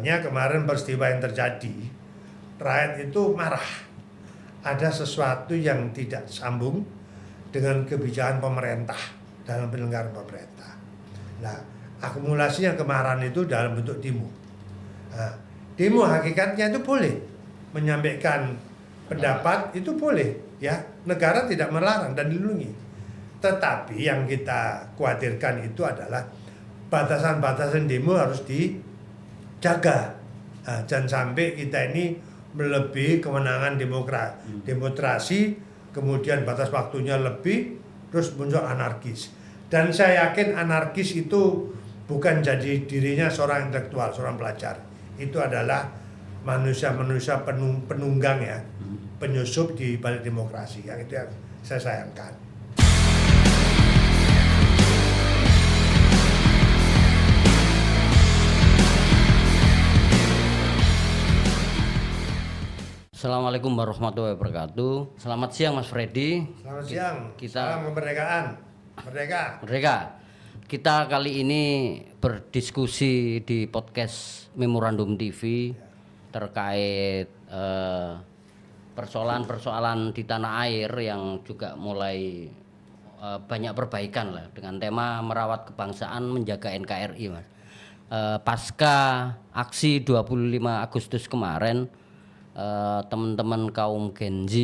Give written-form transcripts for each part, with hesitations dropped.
Misalnya kemarin peristiwa yang terjadi, rakyat itu marah. Ada sesuatu yang tidak sambung dengan kebijakan pemerintah dalam penyelenggaraan pemerintah. Nah, akumulasinya kemarahan itu dalam bentuk demo. Nah, demo hakikatnya itu boleh menyampaikan pendapat, itu boleh, ya. Negara tidak melarang dan dilindungi. Tetapi yang kita khawatirkan itu adalah batasan-batasan demo harus dijaga. Nah, jangan sampai kita ini melebihi kewenangan demokrasi, kemudian batas waktunya lebih, terus muncul anarkis. Dan saya yakin anarkis itu bukan jadi dirinya seorang intelektual, seorang pelajar. Itu adalah manusia-manusia penunggang, ya, penyusup di balik demokrasi. Yang itu yang saya sayangkan. Assalamualaikum warahmatullahi wabarakatuh. Selamat siang Mas Freddy. Selamat siang. Salam kemerdekaan. Merdeka. Kita kali ini berdiskusi di podcast Memorandum TV terkait persoalan-persoalan di tanah air yang juga mulai banyak perbaikan lah, dengan tema merawat kebangsaan, menjaga NKRI, Mas. Pasca aksi 25 Agustus kemarin, teman-teman kaum Gen Z,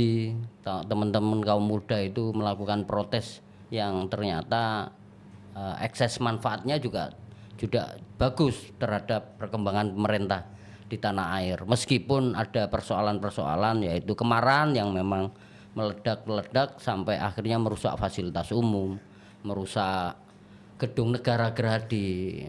teman-teman kaum muda itu melakukan protes yang ternyata ekses manfaatnya juga bagus terhadap perkembangan pemerintah di tanah air. Meskipun ada persoalan-persoalan, yaitu kemarahan yang memang meledak-meledak sampai akhirnya merusak fasilitas umum, merusak gedung negara gerhadi.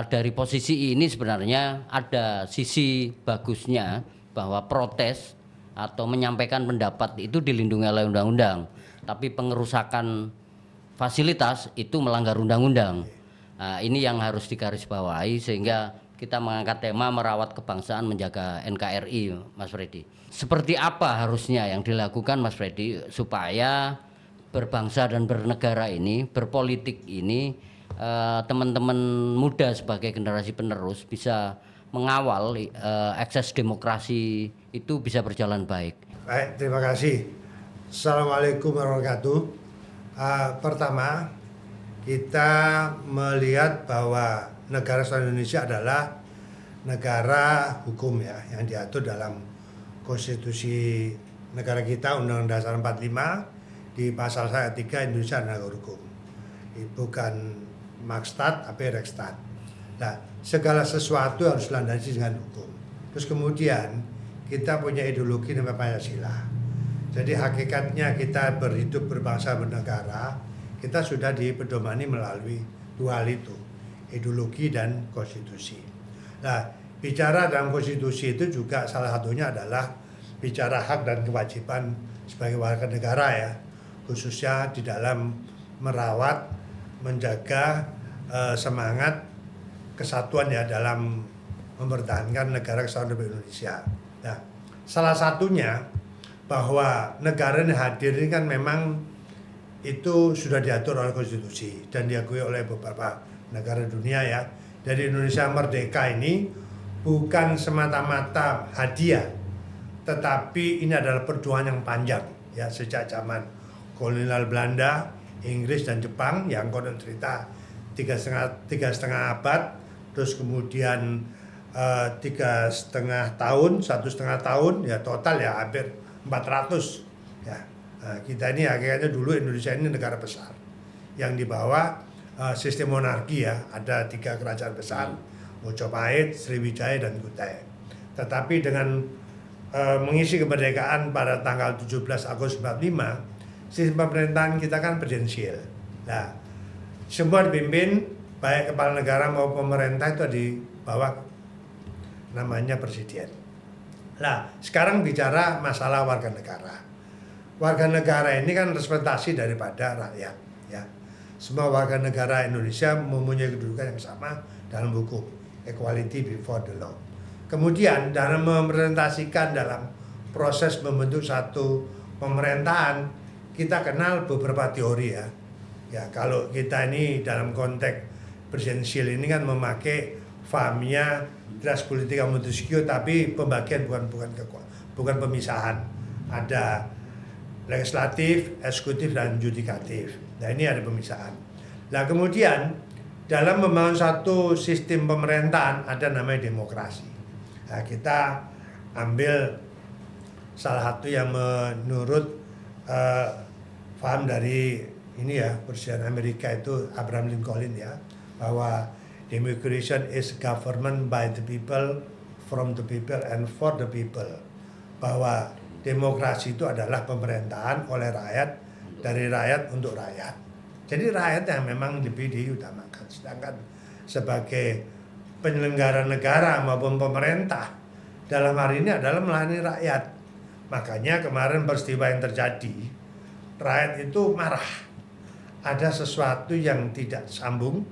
Dari posisi ini sebenarnya ada sisi bagusnya bahwa protes atau menyampaikan pendapat itu dilindungi oleh undang-undang, tapi pengerusakan fasilitas itu melanggar undang-undang. Ini yang harus digarisbawahi, sehingga kita mengangkat tema merawat kebangsaan, menjaga NKRI, Mas Freddy. Seperti apa harusnya yang dilakukan, Mas Freddy, supaya berbangsa dan bernegara ini, berpolitik ini, teman-teman muda sebagai generasi penerus bisa mengawal ekses demokrasi itu bisa berjalan baik. Baik, terima kasih. Assalamualaikum warahmatullahi wabarakatuh. Pertama, kita melihat bahwa negara Indonesia adalah negara hukum, ya, yang diatur dalam konstitusi negara kita, Undang-Undang Dasar 45 di pasal 3 Indonesia adalah negara hukum. Bukan Makstat, apa Rekstat. Nah, segala sesuatu harus dilandasi dengan hukum. Terus kemudian kita punya ideologi namanya Pancasila. Jadi hakikatnya kita berhidup berbangsa bernegara, kita sudah dipedomani melalui dua hal itu, ideologi dan konstitusi. Nah, bicara dalam konstitusi itu juga salah satunya adalah bicara hak dan kewajiban sebagai warga negara, ya, khususnya di dalam merawat, menjaga semangat kesatuan, ya, dalam mempertahankan negara kesatuan Republik Indonesia. Nah, salah satunya bahwa negara yang hadir ini kan memang itu sudah diatur oleh konstitusi dan diakui oleh beberapa negara dunia, ya. Dari Indonesia merdeka ini bukan semata-mata hadiah, tetapi ini adalah perjuangan yang panjang, ya, sejak zaman kolonial Belanda, Inggris dan Jepang yang konon cerita tiga setengah abad, terus kemudian 3,5 tahun, 1,5 tahun, ya, total ya hampir 400, ya. Nah, kita ini akhirnya dulu Indonesia ini negara besar yang dibawa sistem monarki, ya, ada 3 kerajaan besar, Mojopahit, Sriwijaya dan Kutai. Tetapi dengan mengisi kemerdekaan pada tanggal 17 Agustus 45, sistem pemerintahan kita kan presidensial. Nah, semua dipimpin, baik kepala negara maupun pemerintah itu di bawah namanya presiden. Nah, sekarang bicara masalah warga negara. Warga negara ini kan representasi daripada rakyat, ya. Semua warga negara Indonesia mempunyai kedudukan yang sama dalam hukum, equality before the law. Kemudian dalam merepresentasikan dalam proses membentuk satu pemerintahan, kita kenal beberapa teori, ya. Ya, kalau kita ini dalam konteks presidensial ini kan memakai fahamnya res politika montesquieu, tapi pembagian bukan pemisahan. Ada legislatif, eksekutif, dan yudikatif. Nah, ini ada pemisahan. Nah, kemudian dalam membangun satu sistem pemerintahan ada namanya demokrasi. Nah, kita ambil salah satu yang menurut paham dari ini ya, Presiden Amerika itu Abraham Lincoln ya, bahwa democracy is government by the people, from the people, and for the people. Bahwa demokrasi itu adalah pemerintahan oleh rakyat, dari rakyat untuk rakyat. Jadi rakyat yang memang lebih diutamakan. Sedangkan sebagai penyelenggara negara maupun pemerintah, dalam hari ini adalah melayani rakyat. Makanya kemarin peristiwa yang terjadi, rakyat itu marah. Ada sesuatu yang tidak sambung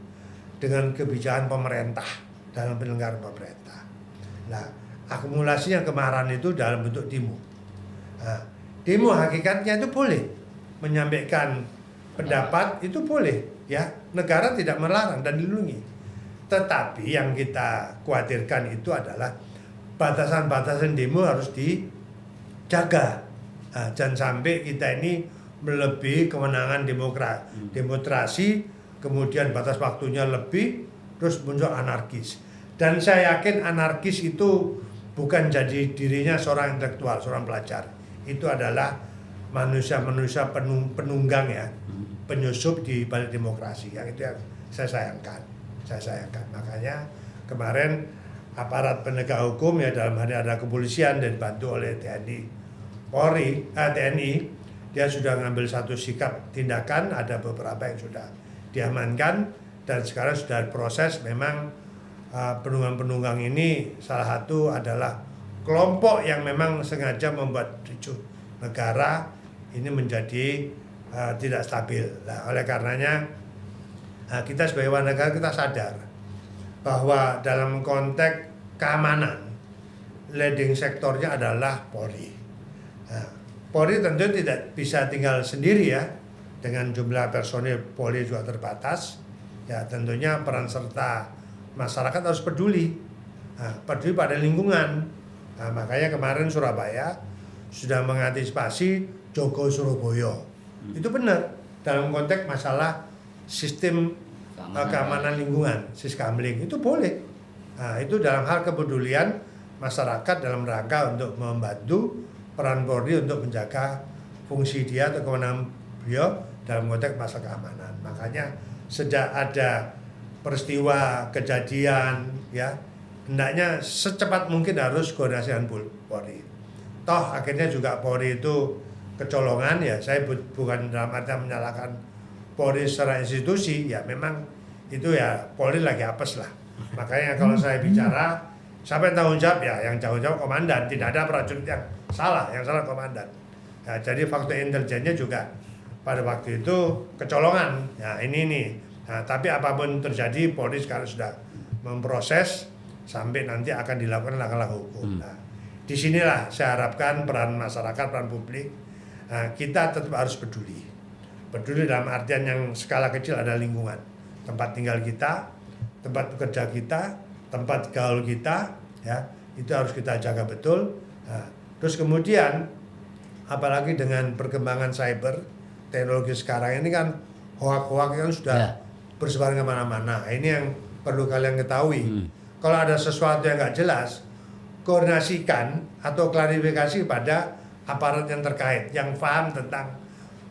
dengan kebijakan pemerintah dalam penyelenggaraan pemerintah. Nah, akumulasinya kemarahan itu dalam bentuk demo. Nah, demo hakikatnya itu boleh menyampaikan pendapat, itu boleh ya, negara tidak melarang dan dilindungi. Tetapi yang kita khawatirkan itu adalah batasan-batasan demo harus dijaga. Nah, jangan sampai kita ini melebihi kewenangan demokrasi, kemudian batas waktunya lebih, terus muncul anarkis. Dan saya yakin anarkis itu bukan jadi dirinya seorang intelektual, seorang pelajar. Itu adalah manusia-manusia penunggang ya, penyusup di balik demokrasi. Yang itu yang saya sayangkan. Makanya kemarin aparat penegak hukum ya, dalam hal ini ada kepolisian dan dibantu oleh TNI, dia sudah mengambil satu sikap tindakan, ada beberapa yang sudah diamankan dan sekarang sudah proses. Memang penunggang-penunggang ini salah satu adalah kelompok yang memang sengaja membuat ricuh negara ini menjadi tidak stabil. Nah, oleh karenanya kita sebagai warga negara kita sadar bahwa dalam konteks keamanan leading sektornya adalah Polri. Nah, Polri tentu tidak bisa tinggal sendiri ya, dengan jumlah personil Polri juga terbatas. Ya, tentunya peran serta masyarakat harus peduli, peduli pada lingkungan. Nah, makanya kemarin Surabaya sudah mengantisipasi Jogo Surabaya. Itu benar dalam konteks masalah sistem keamanan lingkungan, siskamling itu boleh. Nah, itu dalam hal kepedulian masyarakat dalam rangka untuk membantu peran Polri untuk menjaga fungsi dia atau kewenangan beliau dalam konteks masalah keamanan. Makanya sejak ada peristiwa kejadian ya, hendaknya secepat mungkin harus koordinasi dengan Polri. Toh akhirnya juga Polri itu kecolongan ya, saya bukan dalam arti menyalahkan Polri secara institusi, ya memang itu ya Polri lagi apes lah. Makanya kalau saya bicara, siapa yang tanggung jawab ya, yang tanggung jawab komandan, tidak ada prajurit yang salah komandan. Ya, jadi faktor intelijennya juga pada waktu itu kecolongan. Ya ini nih. Nah, tapi apapun terjadi, Polri sekarang sudah memproses sampai nanti akan dilakukan langkah-langkah hukum. Nah, disinilah saya harapkan peran masyarakat, peran publik, kita tetap harus peduli. Peduli dalam artian yang skala kecil ada lingkungan, tempat tinggal kita, tempat bekerja kita, tempat gaul kita, ya itu harus kita jaga betul. Nah, terus kemudian, apalagi dengan perkembangan cyber, teknologi sekarang ini kan hoak-hoak kan sudah bersebaran kemana-mana. Ini yang perlu kalian ketahui. Kalau ada sesuatu yang nggak jelas, koordinasikan atau klarifikasi pada aparat yang terkait, yang paham tentang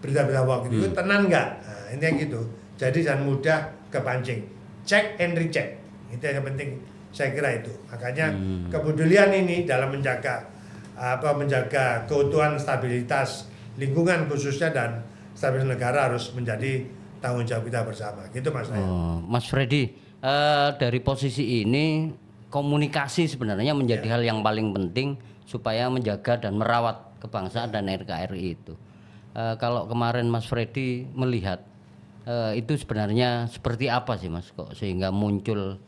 berita-berita hoak itu tenan nggak? Nah, ini yang gitu. Jadi jangan mudah kepancing. Check and recheck. Itu yang penting. Saya kira itu. Makanya kepedulian ini dalam menjaga keutuhan stabilitas lingkungan khususnya dan stabilitas negara harus menjadi tanggung jawab kita bersama. Gitu Mas. Mas Freddy, dari posisi ini komunikasi sebenarnya menjadi hal yang paling penting supaya menjaga dan merawat kebangsaan dan NKRI itu. Kalau kemarin Mas Freddy melihat itu sebenarnya seperti apa sih Mas, kok sehingga muncul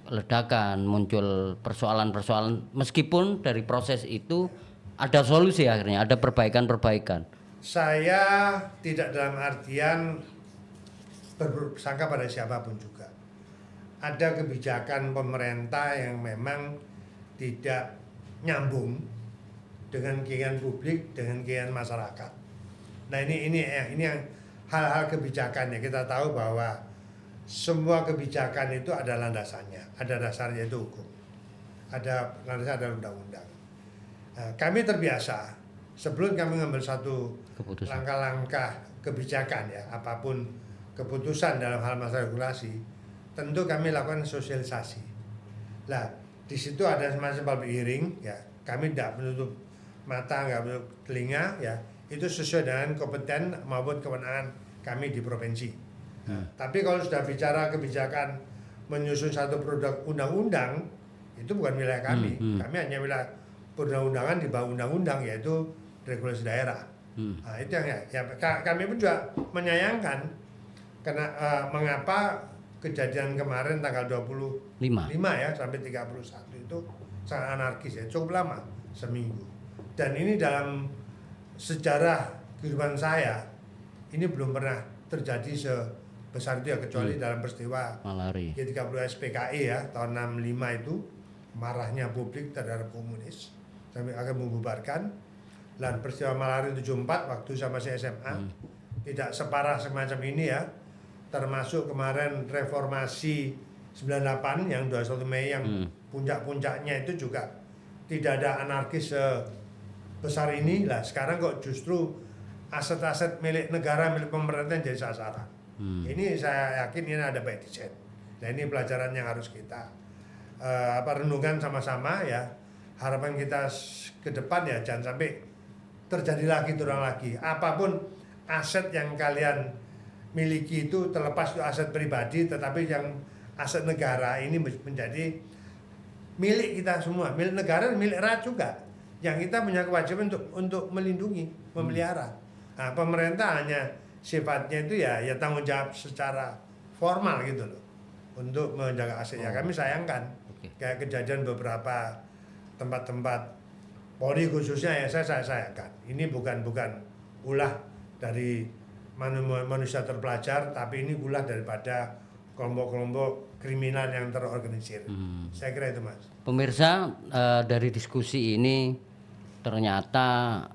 ledakan, muncul persoalan-persoalan, meskipun dari proses itu ada solusi akhirnya, ada perbaikan-perbaikan. Saya tidak dalam artian berprasangka pada siapapun juga. ada kebijakan pemerintah yang memang tidak nyambung dengan keinginan publik, dengan keinginan masyarakat. Nah ini yang hal-hal kebijakan ya, kita tahu bahwa semua kebijakan itu ada landasannya, ada dasarnya itu hukum, ada landasannya ada undang-undang. Nah, kami terbiasa sebelum kami mengambil satu langkah-langkah kebijakan ya, apapun keputusan dalam hal masalah regulasi, tentu kami lakukan sosialisasi. Nah, di situ ada semacam public hearing ya. Kami tidak menutup mata, nggak menutup telinga ya. Itu sesuai dengan kompeten maupun kewenangan kami di provinsi. Nah, tapi kalau sudah bicara kebijakan menyusun satu produk undang-undang, itu bukan wilayah kami. Kami hanya wilayah perundang-undangan di bawah undang-undang, yaitu regulasi daerah. Nah, itu yang ya, kami pun juga menyayangkan karena mengapa kejadian kemarin tanggal 25 ya sampai 31 itu sangat anarkis ya, cukup lama, seminggu. Dan ini dalam sejarah kehidupan saya ini belum pernah terjadi sebesar itu ya, kecuali dalam peristiwa G30 SPKI ya tahun 65 itu, marahnya publik terhadap komunis sampai akan membubarkan. Dan peristiwa Malari 74 waktu saya masih SMA tidak separah semacam ini ya, termasuk kemarin reformasi 98 yang 21 Mei yang puncak-puncaknya itu juga tidak ada anarkis sebesar ini. Lah sekarang kok justru aset-aset milik negara, milik pemerintah jadi sasaran. Ini saya yakin ini ada by design. Nah ini pelajaran yang harus kita renungkan sama-sama ya. Harapan kita ke depan ya jangan sampai terjadi lagi, terulang lagi. Apapun aset yang kalian miliki itu, terlepas itu aset pribadi, tetapi yang aset negara ini menjadi milik kita semua, milik negara dan milik rakyat juga. Yang kita punya kewajiban untuk melindungi, memelihara. Nah, pemerintah hanya sifatnya itu ya tanggung jawab secara formal gitu loh untuk menjaga aset. Ya kami sayangkan kayak kejadian beberapa tempat-tempat Polri khususnya ya saya sayangkan. Ini bukan ulah dari manusia terpelajar, tapi ini ulah daripada kelompok-kelompok kriminal yang terorganisir. Saya kira itu Mas. Pemirsa, dari diskusi ini ternyata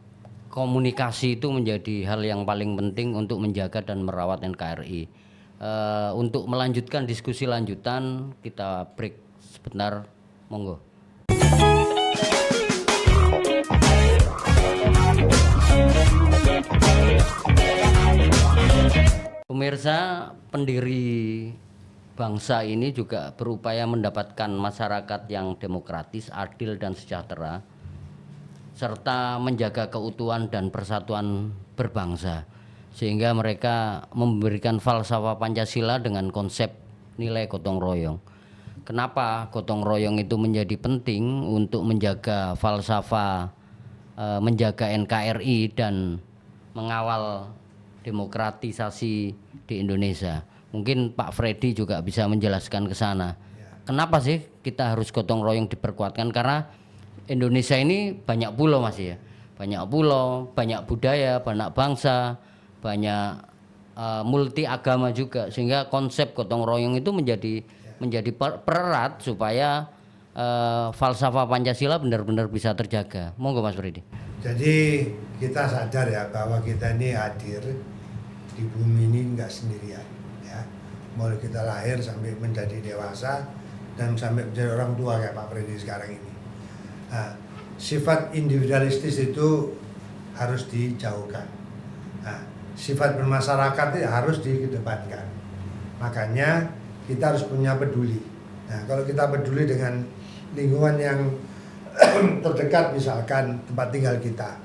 komunikasi itu menjadi hal yang paling penting untuk menjaga dan merawat NKRI. Untuk melanjutkan diskusi lanjutan, kita break sebentar, monggo. Pemirsa, pendiri bangsa ini juga berupaya mendapatkan masyarakat yang demokratis, adil dan sejahtera, serta menjaga keutuhan dan persatuan berbangsa, sehingga mereka memberikan falsafah Pancasila dengan konsep nilai gotong royong. Kenapa gotong royong itu menjadi penting untuk menjaga falsafah, menjaga NKRI dan mengawal demokratisasi di Indonesia? Mungkin Pak Freddy juga bisa menjelaskan ke sana. Kenapa sih kita harus gotong royong diperkuatkan? Karena Indonesia ini banyak pulau Mas ya. Banyak pulau, banyak budaya, banyak bangsa, banyak multi agama juga, sehingga konsep gotong royong itu menjadi pererat supaya falsafah Pancasila benar-benar bisa terjaga. Monggo Mas Freddy. Jadi kita sadar ya bahwa kita ini hadir di bumi ini nggak sendirian ya. Mulai kita lahir sampai menjadi dewasa dan sampai menjadi orang tua kayak Pak Freddy sekarang ini. Nah, sifat individualistis itu harus dijauhkan. Nah, sifat bermasyarakat itu harus dikedepankan. Makanya kita harus punya peduli. Nah, kalau kita peduli dengan lingkungan yang terdekat, misalkan tempat tinggal kita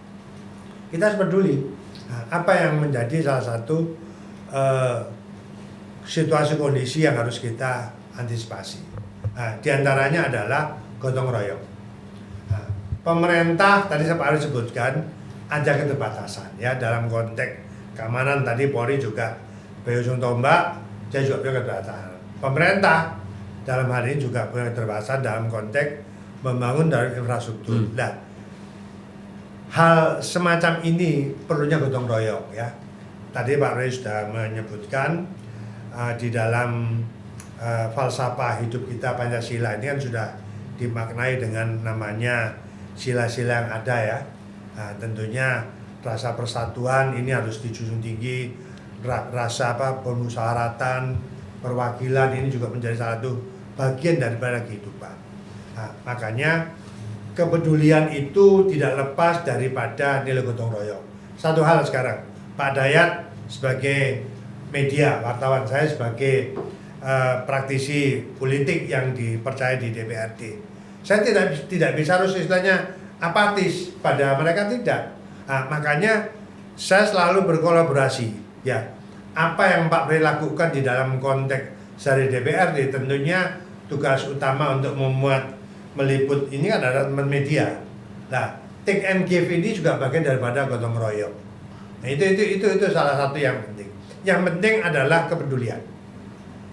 harus peduli. Nah, apa yang menjadi salah satu situasi kondisi yang harus kita antisipasi. Nah, diantaranya adalah gotong royong. Nah, pemerintah tadi Pak Ari sebutkan ada keterbatasan ya dalam konteks keamanan. Tadi Polri juga berujung tombak, saya juga punya keterbatasan. Pemerintah dalam hal ini juga punya keterbatasan dalam konteks membangun dari infrastruktur. Nah, hal semacam ini perlunya gotong royong ya. Tadi Pak Rey sudah menyebutkan di dalam falsafah hidup kita Pancasila ini kan sudah dimaknai dengan namanya sila-sila yang ada ya. Nah, tentunya rasa persatuan ini harus dijunjung tinggi, rasa permusyawaratan, perwakilan ini juga menjadi salah satu bagian daripada kehidupan. Nah, makanya kepedulian itu tidak lepas daripada nilai gotong royong. Satu hal sekarang, Pak Dayat sebagai media, wartawan, saya sebagai praktisi politik yang dipercaya di DPRD. Saya tidak bisa harus istilahnya apatis pada mereka, tidak. Nah, makanya saya selalu berkolaborasi. Ya, apa yang Pak Pri lakukan di dalam konteks dari DPRD tentunya tugas utama untuk meliput ini adalah teman media. Nah, take and give ini juga bagian daripada gotong royong. Nah, itu salah satu yang penting. Yang penting adalah kepedulian.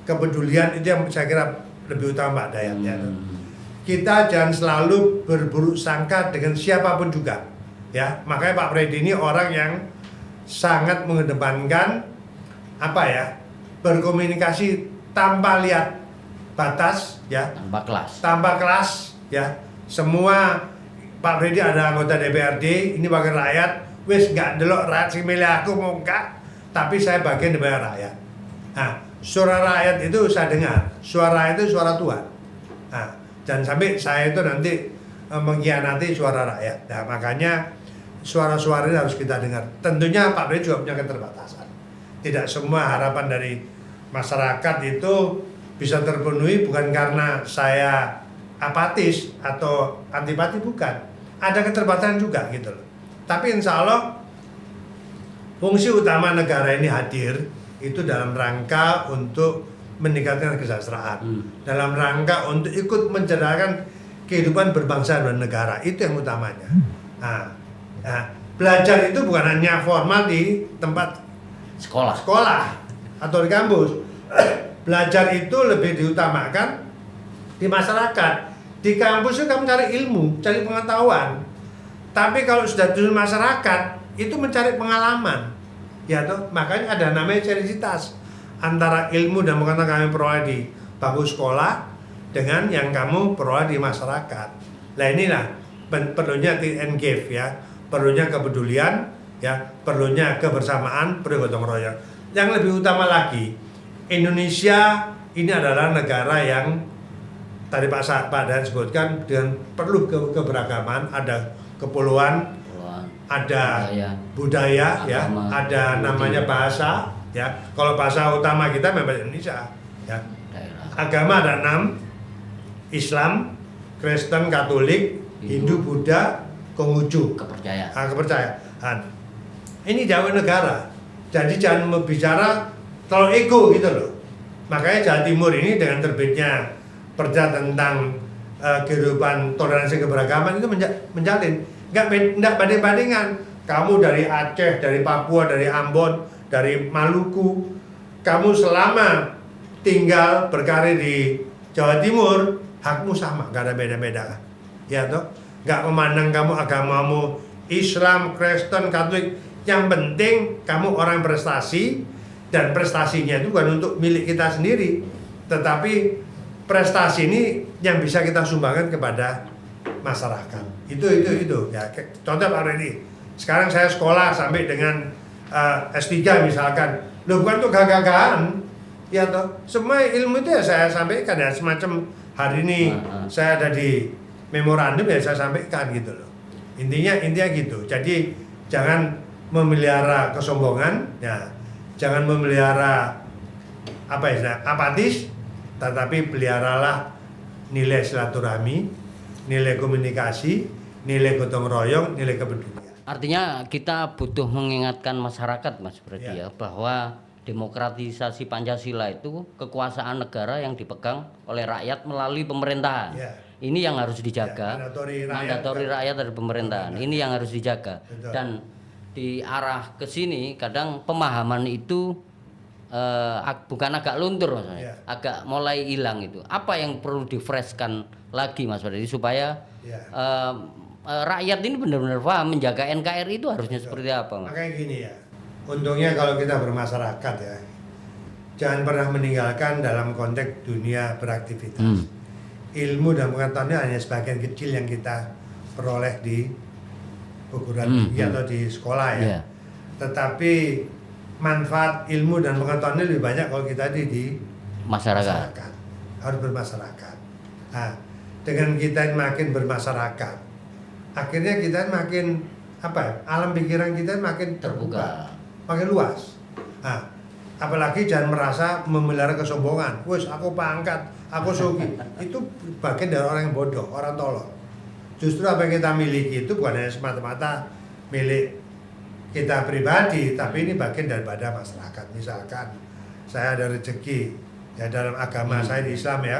Kepedulian itu yang saya kira lebih utama, Pak Dayat. Ya. Kita jangan selalu berburuk sangka dengan siapapun juga. Ya, makanya Pak Freddy ini orang yang sangat mengedepankan berkomunikasi tanpa lihat batas, ya, tanpa kelas, ya. Semua Pak Freddy ada anggota DPRD, ini wakil rakyat, wis nggak delok rakyat sing milih aku mau enggak, tapi saya bagian daripada rakyat. Nah, suara rakyat itu saya dengar, suara itu suara Tuhan. Nah, jangan sampai saya itu nanti mengkhianati suara rakyat. Nah, makanya suara-suara ini harus kita dengar. Tentunya Pak Freddy juga punya keterbatasan. Tidak semua harapan dari masyarakat itu bisa terpenuhi, bukan karena saya apatis atau antipati, bukan. Ada keterbatasan juga gitu loh. Tapi insya Allah fungsi utama negara ini hadir itu dalam rangka untuk meningkatkan kesejahteraan, dalam rangka untuk ikut mencerdaskan kehidupan berbangsa dan negara, itu yang utamanya. Nah, belajar itu bukan hanya formal di tempat sekolah atau di kampus. Belajar itu lebih diutamakan di masyarakat. Di kampus itu kamu cari ilmu, cari pengetahuan. Tapi kalau sudah di masyarakat itu mencari pengalaman. Ya toh, makanya ada namanya sinergitas antara ilmu dan pengetahuan kami peroleh di bangku sekolah dengan yang kamu peroleh di masyarakat. Nah, inilah perlunya take and give, ya, perlunya kepedulian, ya, perlunya kebersamaan, perlu gotong royong. Yang lebih utama lagi, Indonesia ini adalah negara yang tadi Pak Dan sebutkan dengan perlu keberagaman, ada kepulauan, ada budaya, ya, ada namanya bahasa, ya. Kalau bahasa utama kita memang Indonesia, ya. Agama ada 6, Islam, Kristen, Katolik, Hindu, Buddha, Konghucu, kepercayaan. Ini jauh negara, jadi jangan bicara terlalu ego gitu loh. Makanya Jawa Timur ini dengan terbitnya Perda tentang kehidupan toleransi keberagaman itu menjalin, nggak banding-bandingan. Kamu dari Aceh, dari Papua, dari Ambon, dari Maluku, kamu selama tinggal berkarir di Jawa Timur, hakmu sama, nggak ada beda-beda, ya toh. Nggak memandang kamu agamamu Islam, Kristen, Katolik. Yang penting kamu orang prestasi, dan prestasinya itu bukan untuk milik kita sendiri, tetapi prestasi ini yang bisa kita sumbangkan kepada masyarakat. Itu ya. Contoh Pak Redi, sekarang saya sekolah sampai dengan S3 misalkan, loh bukan untuk gagah-gagahan, ya toh. Semua ilmu itu ya saya sampaikan, ya, semacam hari ini saya ada di memorandum, ya saya sampaikan gitu loh. Intinya gitu. Jadi jangan memelihara kesombongan, ya, jangan memelihara apatis, tetapi peliharalah nilai silaturahmi, nilai komunikasi, nilai gotong royong, nilai kepedulian. Artinya kita butuh mengingatkan masyarakat, Mas Freddy, ya, bahwa demokratisasi Pancasila itu kekuasaan negara yang dipegang oleh rakyat melalui pemerintahan. Ya. Ini yang harus dijaga. Mandatori rakyat dari pemerintahan. Ini yang harus dijaga. Betul. Dan di arah ke sini kadang pemahaman itu bukan agak luntur, maksudnya, agak mulai hilang itu. Apa yang perlu di-freshkan lagi, Mas Freddy, supaya rakyat ini benar-benar paham menjaga NKRI itu harusnya seperti apa, Mas? Makanya gini ya, untungnya kalau kita bermasyarakat, ya, jangan pernah meninggalkan dalam konteks dunia beraktivitas. Ilmu dan pengetahuannya hanya sebagian kecil yang kita peroleh di perguruan tinggi atau di sekolah ya. Yeah. Tetapi manfaat ilmu dan pengetahuannya lebih banyak kalau kita di Masyarakat. Harus bermasyarakat. Nah, dengan kita makin bermasyarakat, akhirnya kita makin alam pikiran kita makin terbuka, makin luas. Nah, apalagi jangan merasa memelihara kesombongan. Wes aku pangkat, aku sugi. Itu bagian dari orang yang bodoh, orang tolol. Justru apa yang kita miliki itu bukan hanya semata-mata milik kita pribadi, tapi ini bagian daripada masyarakat. Misalkan saya ada rezeki ya dalam agama saya di Islam ya.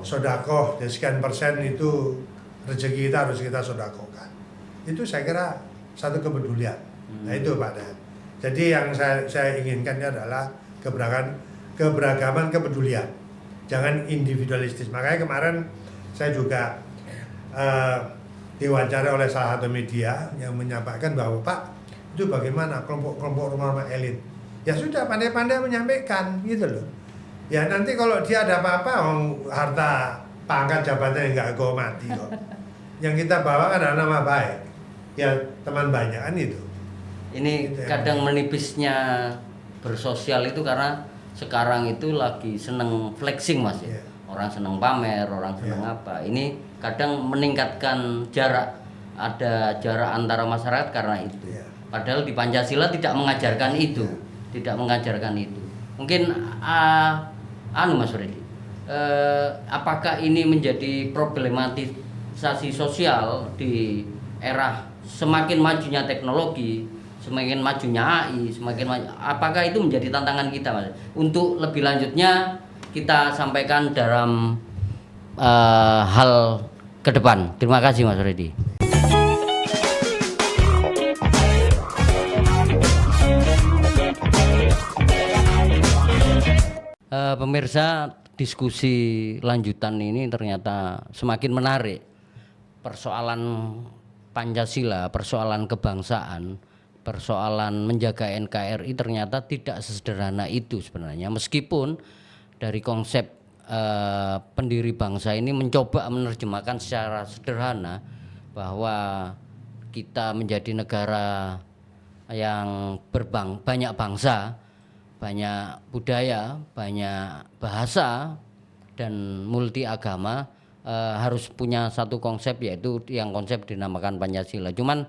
Sodakoh, sekian persen itu rezeki kita harus kita sodakohkan. Itu saya kira satu kepedulian. Nah itu Pak Dan. Jadi yang saya inginkan adalah keberagaman kepedulian. Jangan individualistis. Makanya kemarin saya juga diwawancara oleh salah satu media yang menyampaikan bahwa Pak itu bagaimana kelompok rumah elit. Ya sudah pandai-pandai menyampaikan gitu loh. Ya nanti kalau dia ada apa-apa, harta pangkat jabatan yang nggak go mati kok. Yang kita bawa kan adalah nama baik. Ya teman banyak kan itu. Ini gitu kadang ya. Menipisnya bersosial itu karena sekarang itu lagi seneng flexing Mas ya. Orang seneng pamer, orang seneng apa. Ini kadang meningkatkan jarak. Ada jarak antara masyarakat karena itu. Padahal di Pancasila tidak mengajarkan itu. Tidak mengajarkan itu. Mungkin Mas Freddy, apakah ini menjadi problematisasi sosial di era semakin majunya teknologi, semakin majunya AI, apakah itu menjadi tantangan kita Mas? Untuk lebih lanjutnya kita sampaikan dalam hal ke depan. Terima kasih Mas Freddy. Pemirsa, diskusi lanjutan ini ternyata semakin menarik. Persoalan Pancasila, persoalan kebangsaan, persoalan menjaga NKRI ternyata tidak sesederhana itu sebenarnya. Meskipun dari konsep pendiri bangsa ini mencoba menerjemahkan secara sederhana bahwa kita menjadi negara yang banyak bangsa, banyak budaya, banyak bahasa, dan multi agama, harus punya satu konsep, yaitu yang konsep dinamakan Pancasila. Cuman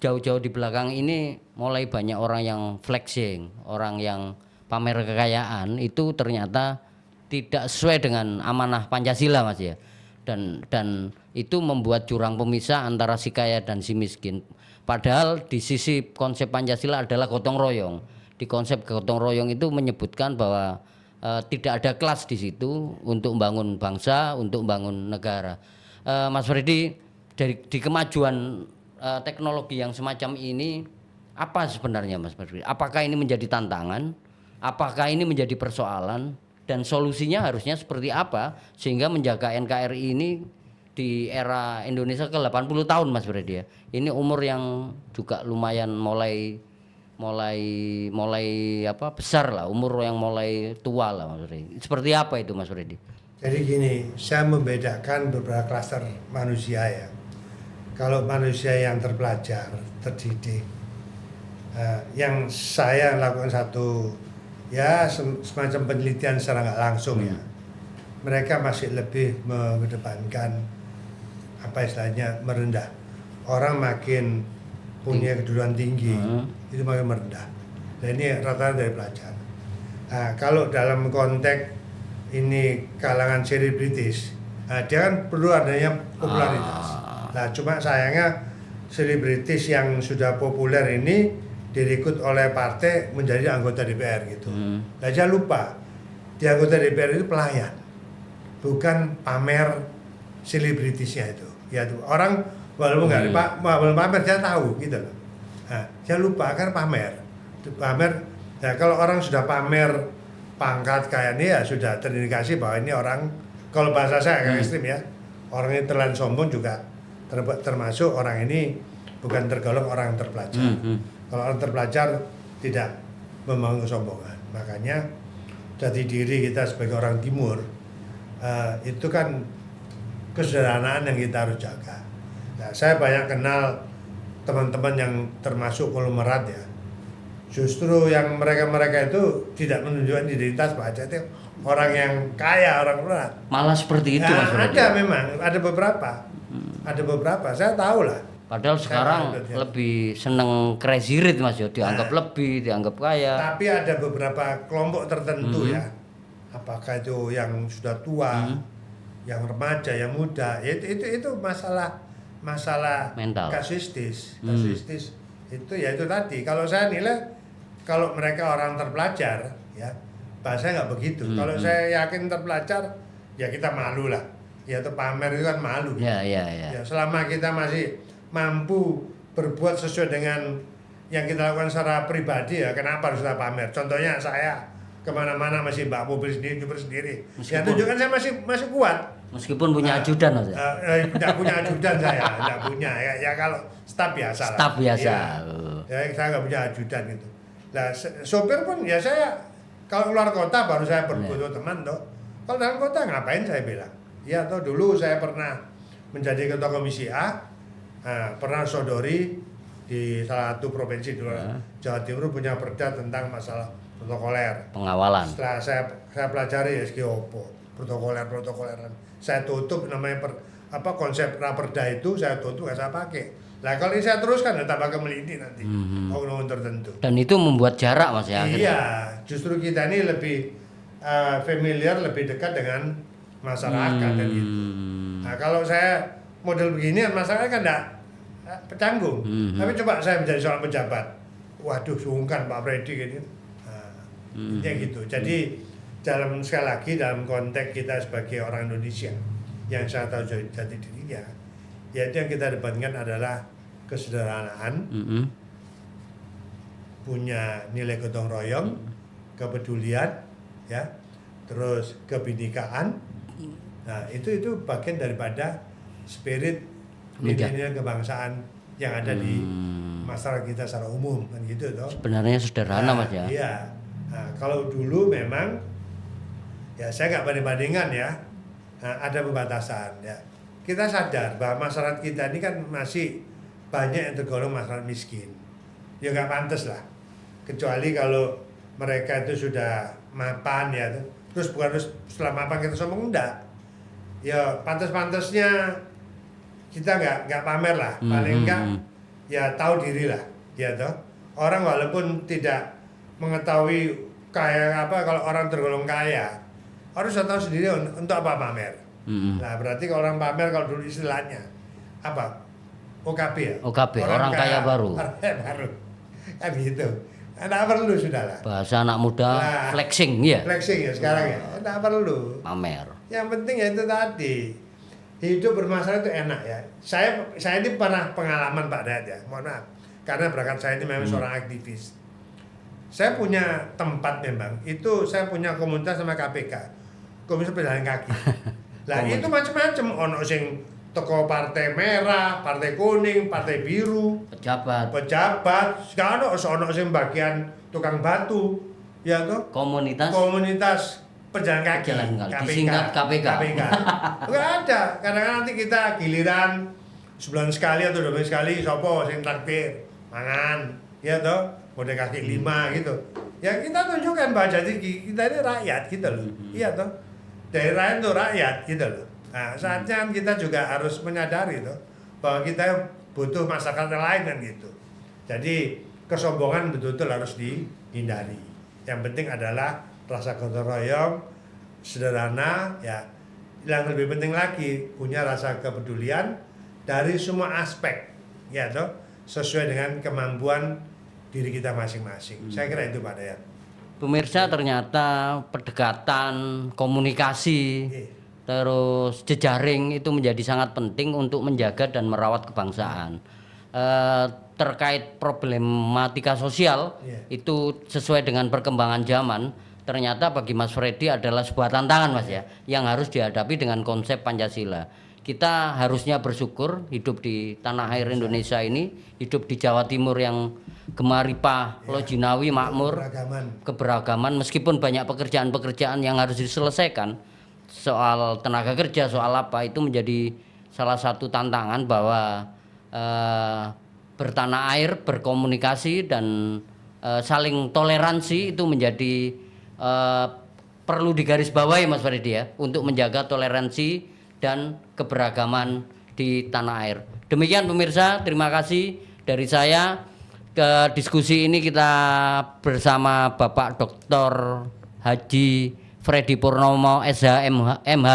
jauh-jauh di belakang ini mulai banyak orang yang flexing, orang yang pamer kekayaan, itu ternyata tidak sesuai dengan amanah Pancasila Mas ya. Dan itu membuat jurang pemisah antara si kaya dan si miskin. Padahal di sisi konsep Pancasila adalah gotong royong. Di konsep gotong royong itu menyebutkan bahwa tidak ada kelas di situ untuk membangun bangsa, untuk membangun negara. Mas Freddy, di kemajuan teknologi yang semacam ini, apa sebenarnya Mas Freddy? Apakah ini menjadi tantangan? Apakah ini menjadi persoalan? Dan solusinya harusnya seperti apa sehingga menjaga NKRI ini di era Indonesia ke 80 tahun Mas Freddy ya. Ini umur yang juga lumayan mulai besar lah, umur yang mulai tua lah Mas Freddy. Seperti apa itu Mas Freddy? Jadi gini, saya membedakan beberapa klaster manusia ya. Kalau manusia yang terpelajar, terdidik, yang saya lakukan satu ya semacam penelitian secara nggak langsung ya. Mereka masih lebih mengedepankan apa istilahnya merendah. Orang makin punya kedudukan tinggi, itu makin merendah. Dan ini rata-rata dari pelajar. Nah, kalau dalam konteks ini kalangan selebritis, dia kan perlu adanya popularitas. Nah, cuma sayangnya selebritis yang sudah populer ini direkrut oleh partai menjadi anggota DPR gitu. Nah, jangan lupa di anggota DPR itu pelayan, bukan pamer selebritisnya itu. Ya tuh orang walaupun nggak pamer dia tahu gitu loh. Nah, jangan lupa kan pamer. Nah, kalau orang sudah pamer pangkat kayak ini ya sudah terindikasi bahwa ini orang, kalau bahasa saya agak ekstrim ya, orang ini terlalu sombong juga termasuk orang ini bukan tergolong orang yang terpelajar. Kalau orang terpelajar tidak membangun kesombongan. Makanya jati diri kita sebagai orang Timur itu kan kesederhanaan yang kita harus jaga. Nah, saya banyak kenal teman-teman yang termasuk konglomerat ya. Justru yang mereka itu tidak menunjukkan identitas Pak Aceh itu orang yang kaya, orang berat. Malah seperti itu Mas Freddy. Ada memang, ada beberapa. Saya tahu lah. Padahal sekarang lebih seneng crazy rich Mas ya, dianggap lebih, dianggap kaya. Tapi ada beberapa kelompok tertentu ya. Apakah itu yang sudah tua, yang remaja, yang muda, itu masalah mental, kasuistis. Itu ya itu tadi. Kalau saya nilai kalau mereka orang terpelajar ya, bahasanya nggak begitu. Kalau saya yakin terpelajar ya kita malu lah. Ya itu pamer itu kan malu. Ya. Ya selama kita masih mampu berbuat sesuai dengan yang kita lakukan secara pribadi ya, kenapa harus kita pamer? Contohnya saya kemana-mana masih bawa mobil sendiri, nyuper sendiri. Ya tunjukkan saya masih kuat. Meskipun punya ajudan Mas. Tidak punya ajudan saya, tidak punya. Ya kalau staf biasa. Staf biasa. Ya saya nggak punya ajudan gitu. Nah sopir pun ya saya kalau keluar kota baru saya berbutuh teman toh. Kalau dalam kota ngapain saya bilang? Ya toh dulu saya pernah menjadi ketua komisi A, pernah sodori di salah satu provinsi di Jawa Timur punya perda tentang masalah protokoler. Pengawalan. Setelah saya pelajari SKOPO, protokoleran. Saya tutup namanya konsep raperda itu saya tutup nggak saya pakai. Nah kalau ini saya teruskan ya tambah kemeliti nanti oknum tertentu. Dan itu membuat jarak Mas ya. Iya, justru kita ini lebih familiar, lebih dekat dengan masyarakat dan gitu. Nah kalau saya model begini masyarakat kan enggak canggung. Tapi coba saya menjadi seorang pejabat, waduh sungkan Pak Freddy gitu. Ya gitu. Jadi sekali lagi dalam konteks kita sebagai orang Indonesia yang saya tahu jati dirinya, yaitu yang kita depankan adalah kesederhanaan, punya nilai gotong royong, kepedulian, ya, terus kebinekaan. Nah itu bagian daripada spirit nilai-nilai kebangsaan yang ada di masyarakat kita secara umum kan gitu toh. Sebenarnya sederhana Mas ya. Iya. Nah, kalau dulu memang ya saya nggak banding-bandingkan ya. Nah, ada pembatasan ya. Kita sadar bahwa masyarakat kita ini kan masih banyak yang tergolong masyarakat miskin. Ya nggak pantas lah. Kecuali kalau mereka itu sudah mapan ya. Terus bukan terus setelah mapan kita sombong enggak. Ya pantas-pantasnya kita nggak pamer lah. Paling enggak ya tahu diri lah. Ya toh. Orang walaupun tidak mengetahui kalau orang tergolong kaya harus tahu sendiri untuk apa pamer. Nah berarti kalau orang pamer kalau dulu istilahnya apa OKB ya? OKB orang kaya baru. Kan gitu. Nggak perlu sudahlah. Bahasa anak muda flexing ya. Flexing ya sekarang ya. Nggak perlu. Pamer. Yang penting ya itu tadi. Hidup bermasalah itu enak ya. Saya ini pernah pengalaman Pak Dayat ya. Mohon maaf. Karena berangkat saya ini memang seorang aktivis. Saya punya tempat memang, itu saya punya komunitas sama KPK, Komisi Pejalan Kaki. Lah itu macam-macam, ono sing toko partai merah, partai kuning, partai biru, pejabat, sekarang ono sing bagian tukang batu, ya tuh. Komunitas pejalan kaki, disingkat KPK. Enggak ada, kadang-kadang nanti kita giliran sebulan sekali atau 2 bulan sekali, sopo sing traktir, mangan, ya tuh. Kode kaki 5 gitu. Ya kita tunjukkan bahwa jadi kita ini rakyat gitu loh. Iya toh. Dari rakyat untuk rakyat gitu loh. Nah, saatnya kita juga harus menyadari toh bahwa kita butuh masyarakat yang lain kan gitu. Jadi kesombongan betul-betul harus dihindari. Yang penting adalah rasa gotong royong, sederhana ya. Yang lebih penting lagi punya rasa kepedulian dari semua aspek ya toh sesuai dengan kemampuan diri kita masing-masing. Saya kira itu Pak Dayat. Pemirsa ternyata pendekatan komunikasi terus jejaring itu menjadi sangat penting untuk menjaga dan merawat kebangsaan. Terkait problematika sosial itu sesuai dengan perkembangan zaman, ternyata bagi Mas Freddy adalah sebuah tantangan Mas ya, yang harus dihadapi dengan konsep Pancasila. kita harusnya bersyukur hidup di tanah air Indonesia ini, hidup di Jawa Timur yang gemaripah, lojinawi, makmur, keberagaman, meskipun banyak pekerjaan-pekerjaan yang harus diselesaikan, soal tenaga kerja, soal apa, itu menjadi salah satu tantangan bahwa bertanah air, berkomunikasi dan saling toleransi itu menjadi perlu digarisbawahi Mas Faridi ya, untuk menjaga toleransi dan keberagaman di tanah air. Demikian pemirsa, terima kasih dari saya. Ke diskusi ini kita bersama Bapak Dr. Haji Freddy Purnomo SH MH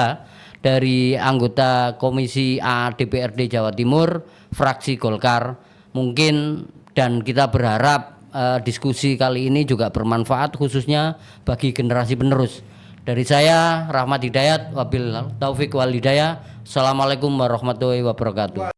dari anggota Komisi A DPRD Jawa Timur, fraksi Golkar. Mungkin dan kita berharap diskusi kali ini juga bermanfaat khususnya bagi generasi penerus. Dari saya Rahmat Hidayat, wabil taufik wal hidayah. Assalamualaikum warahmatullahi wabarakatuh.